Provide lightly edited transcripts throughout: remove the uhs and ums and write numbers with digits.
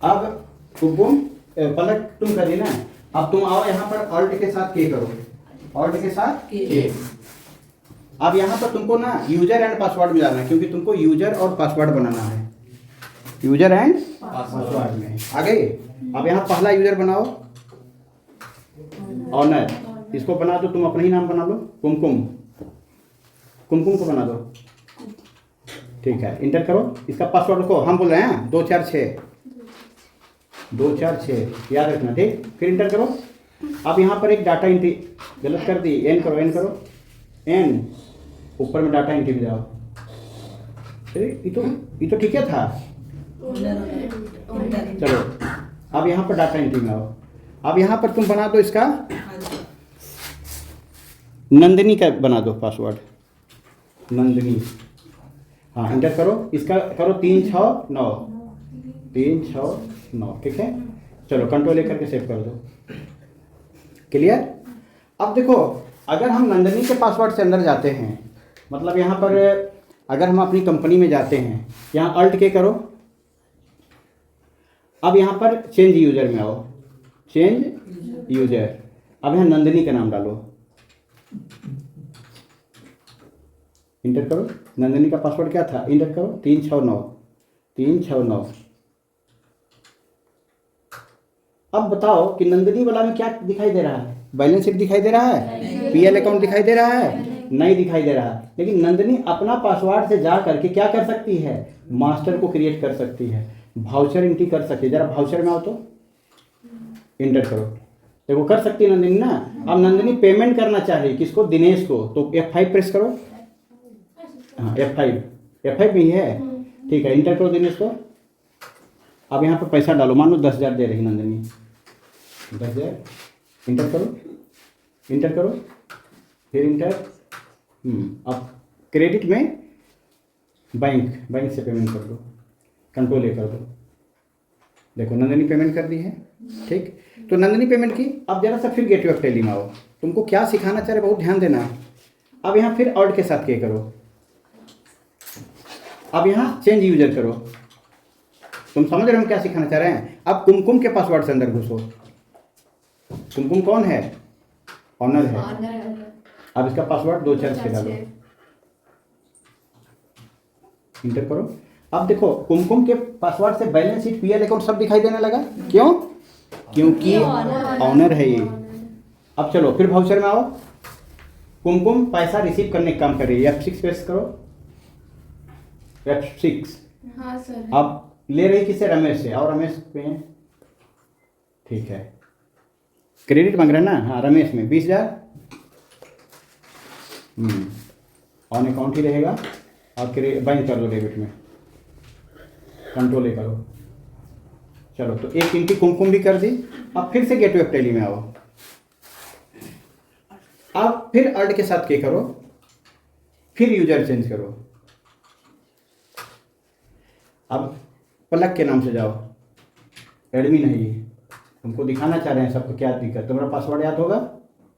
अब कुमकुम पलक तुम करी ना, अब तुम आओ यहाँ पर ऑल्ट के साथ के करो, ऑल्ट के साथ के। अब यहाँ पर तुमको ना यूजर एंड पासवर्ड में जाना है, क्योंकि तुमको यूजर और पासवर्ड बनाना है, यूजर एंड पासवर्ड में आ गए। अब यहाँ पहला यूजर बनाओ ऑनर, इसको बना दो, तुम अपना ही नाम बना लो, कुमकुम, कुमकुम को बना दो, ठीक है। इंटर करो, इसका पासवर्ड रखो, हम बोल रहे हैं 246 246 याद रखना, ठीक। फिर इंटर करो। अब यहाँ पर एक डाटा एंट्री गलत कर दी, एन करो, एन करो, एन ऊपर में डाटा एंट्री में जाओ। अरे ये तो ठीक है था। चलो अब यहाँ पर डाटा एंट्री में आओ। अब यहाँ पर तुम बना दो इसका नंदिनी का बना दो पासवर्ड, नंदिनी। हाँ इंटर करो, इसका करो 369 369, ठीक है। चलो कंट्रोल लेकर के सेव कर दो, क्लियर। अब देखो अगर हम नंदिनी के पासवर्ड से अंदर जाते हैं, मतलब यहाँ पर अगर हम अपनी कंपनी में जाते हैं, यहाँ अल्ट के करो। अब यहाँ पर चेंज यूजर में आओ, चेंज यूजर। अब यहाँ नंदिनी का नाम डालो, इंटर करो। नंदिनी का पासवर्ड क्या था, इंटर करो 369। अब बताओ कि नंदिनी वाला में क्या दिखाई दे रहा है, बैलेंस शीट दिखाई दे रहा है, पीएल अकाउंट दिखाई दे रहा है, नहीं दिखाई दे रहा है। लेकिन नंदिनी अपना पासवर्ड से जा करके क्या कर सकती है, मास्टर को क्रिएट कर सकती है, वाउचर एंट्री कर सकती है। जरा वाउचर में आओ तो इंटर करो, देखो कर सकती है नंदिनी ना। अब नंदिनी पेमेंट करना चाहिए किसको, दिनेश को, तो F5 प्रेस करो। हाँ F5 में ही है, ठीक है। इंटर करो दिनेश को। अब यहाँ पर पैसा डालो, मान लो 10,000 दे रही नंदिनी, 10,000। इंटर करो, फिर इंटर। अब क्रेडिट में बैंक से पेमेंट कर दो, कंट्रोल ए कर दो। देखो नंदिनी पेमेंट कर दी है, ठीक। तो नंदिनी पेमेंट की। अब जरा सा फिर गेटवे ऑफ टेली में आओ, तुमको क्या सिखाना चाह रहे बहुत ध्यान देना। अब यहाँ फिर ऑल्ट के साथ के करो। अब यहाँ चेंज यूजर करो। तुम समझ रहे हो हम क्या सिखाना चाह रहे हैं। अब कुमकुम के पासवर्ड से अंदर घुसो। कुमकुम कौन है, ऑनर है। अब इसका पासवर्ड 246 डालो, इंटर करो। अब देखो कुमकुम के पासवर्ड से बैलेंस शीट, पीएल अकाउंट सब दिखाई देने लगा, क्यों, क्योंकि ऑनर है ये। अब चलो फिर वाउचर में आओ। कुमकुम पैसा रिसीव करने का काम कर रही है, F6 प्रेस करो, F6। हाँ सर। अब ले रही किसे, रमेश से, और रमेश पे हैं, ठीक है। क्रेडिट मांग रहे हैं ना, हाँ रमेश में 20,000 ऑन अकाउंट ही रहेगा। और बैंक कर दो डेबिट में, कंट्रोल ए करो। चलो तो एक इनकी कुमकुम भी कर दी। अब फिर से गेटवे ऑफ टेली में आओ। अब फिर अल्ट के साथ के करो, फिर यूजर चेंज करो। अब पलक के नाम से जाओ, एडमिन है ये, तुमको दिखाना चाह रहे हैं सबको क्या दिक्कत। तुम्हारा पासवर्ड याद होगा,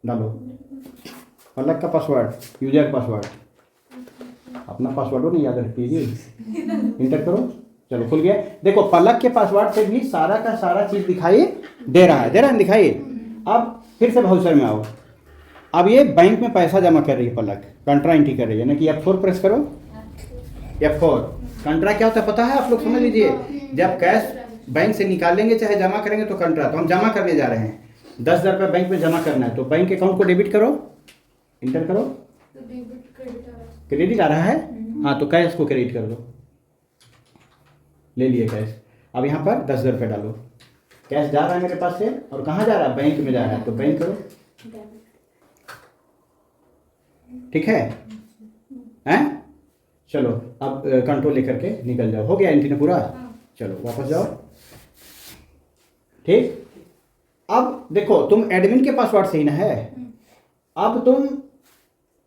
डालो पलक का पासवर्ड, यूजर पासवर्ड, अपना पासवर्ड हो नहीं याद रख लीजिए, इंटर करो। चलो खुल गया। देखो पलक के पासवर्ड से भी सारा का सारा चीज दिखाई दे रहा है, दिखाई। अब फिर से वाउचर में आओ। अब ये बैंक में पैसा जमा कर रही है पलक, कंट्रा एंट्री कर रही है ना, कि F4 प्रेस करो, F4। कंट्रा क्या होता है पता है आप लोग, समझ लीजिए। जब कैश बैंक से निकालेंगे चाहे जमा करेंगे तो कंट्रा, तो हम जमा करने जा रहे हैं, 10,000 रुपये बैंक में जमा करना है, तो बैंक अकाउंट को डेबिट करो, इंटर करो। क्रेडिट आ रहा है, हाँ तो कैश को क्रेडिट कर दो, ले लिए कैश। अब यहाँ पर 10,000 रुपये डालो, कैश जा रहा है मेरे पास से, और कहाँ जा रहा है, बैंक में जा रहा है, तो बैंक करो, ठीक है हैं। चलो अब कंट्रोल लेकर के निकल जाओ, हो गया एंट्री ने पूरा। चलो वापस जाओ, ठीक। अब देखो तुम एडमिन के पासवर्ड से ही ना है। अब तुम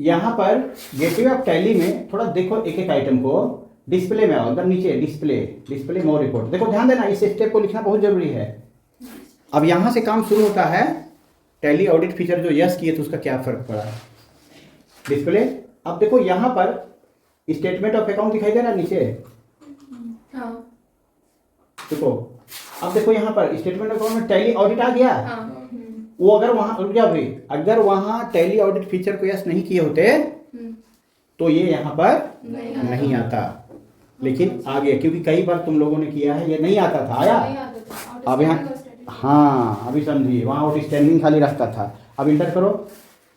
यहाँ पर गेटवे ऑफ टैली में थोड़ा देखो एक एक आइटम को, डिस्प्ले में आओ, अंदर नीचे डिस्प्ले मोर रिपोर्ट। देखो ध्यान देना, इस स्टेप को लिखना बहुत जरूरी है। अब यहाँ से काम शुरू होता है, टैली ऑडिट फीचर जो यस किए तो उसका क्या फर्क पड़ा, डिस्प्ले। अब देखो यहाँ पर स्टेटमेंट ऑफ अकाउंट दिखाई दे रहा है नीचे, हाँ। देखो अब देखो यहाँ पर स्टेटमेंट अकाउंट में टैली ऑडिट आ गया। हाँ। वो अगर वहाँ रुक जाओ भाई, अगर वहाँ टैली ऑडिट फीचर को यस नहीं किए होते तो ये यहाँ पर नहीं आता, लेकिन आ गया क्योंकि कई बार तुम लोगों ने किया है, ये नहीं आता था, आया। अब यहाँ हाँ अभी समझिए, वहाँ आउटस्टैंडिंग खाली रहता था। अब इंटर करो,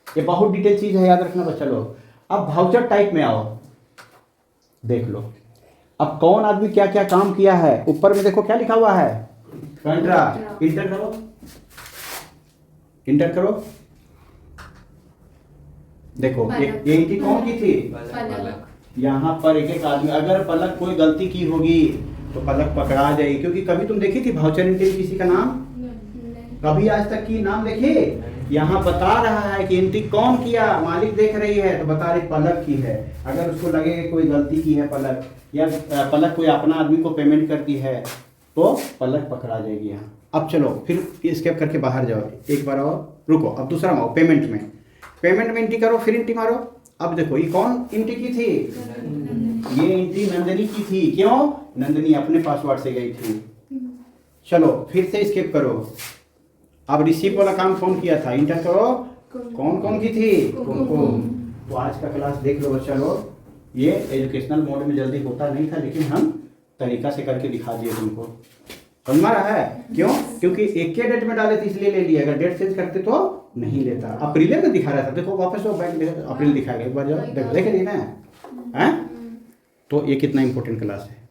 ये बहुत डिटेल चीज़ है, याद रखना बच्चा लोग। अब वाउचर टाइप में आओ, देख लो अब कौन आदमी क्या क्या काम किया है। ऊपर में देखो क्या लिखा हुआ है, कंट्रा। इंटर करो, इंटर करो, देखो ये एंट्री कौन की थी, यहाँ पर एक एक आदमी। अगर पलक कोई गलती की होगी तो पलक पकड़ा जाएगी, क्योंकि कभी तुम देखी थी वाउचर एंट्री किसी का नाम, कभी आज तक की नाम देखे। यहाँ बता रहा है कि एंट्री कौन किया, मालिक देख रही है तो बता रही पलक की है। अगर उसको लगे कि कोई गलती की है पलक, या पलक कोई अपना आदमी को पेमेंट करती है तो पलक पकड़ा जाएगी यहाँ। अब चलो फिर स्केप करके बाहर जाओ, एक बार आओ, रुको, अब दूसरा आओ पेमेंट में। पेमेंट में एंट्री करो, फिर एंट्री मारो। अब देखो ये कौन एंट्री की थी, ये एंट्री नंदनी की थी। क्यों, नंदनी अपने पासवर्ड से गई थी। चलो फिर से स्केप करो। अब रिसीव वाला काम कौन किया था, इंटर करो, कौन कौन की थी, कुमकुम। तो आज का क्लास देख लो बच्चा लोग, ये एजुकेशनल मोड में जल्दी होता नहीं था, लेकिन हम तरीका से करके दिखा दिए तुमको। समझ में रहा है, क्यों, क्योंकि एक के डेट में डाले थे इसलिए ले लिया, अगर डेट चेंज करते तो नहीं लेता। अप्रैल में दिखा रहा था, देखो वापस वो बैंक अप्रैल दिखाएगा, एक बार जाओ देख रही ना है। तो ये कितना इंपॉर्टेंट क्लास है।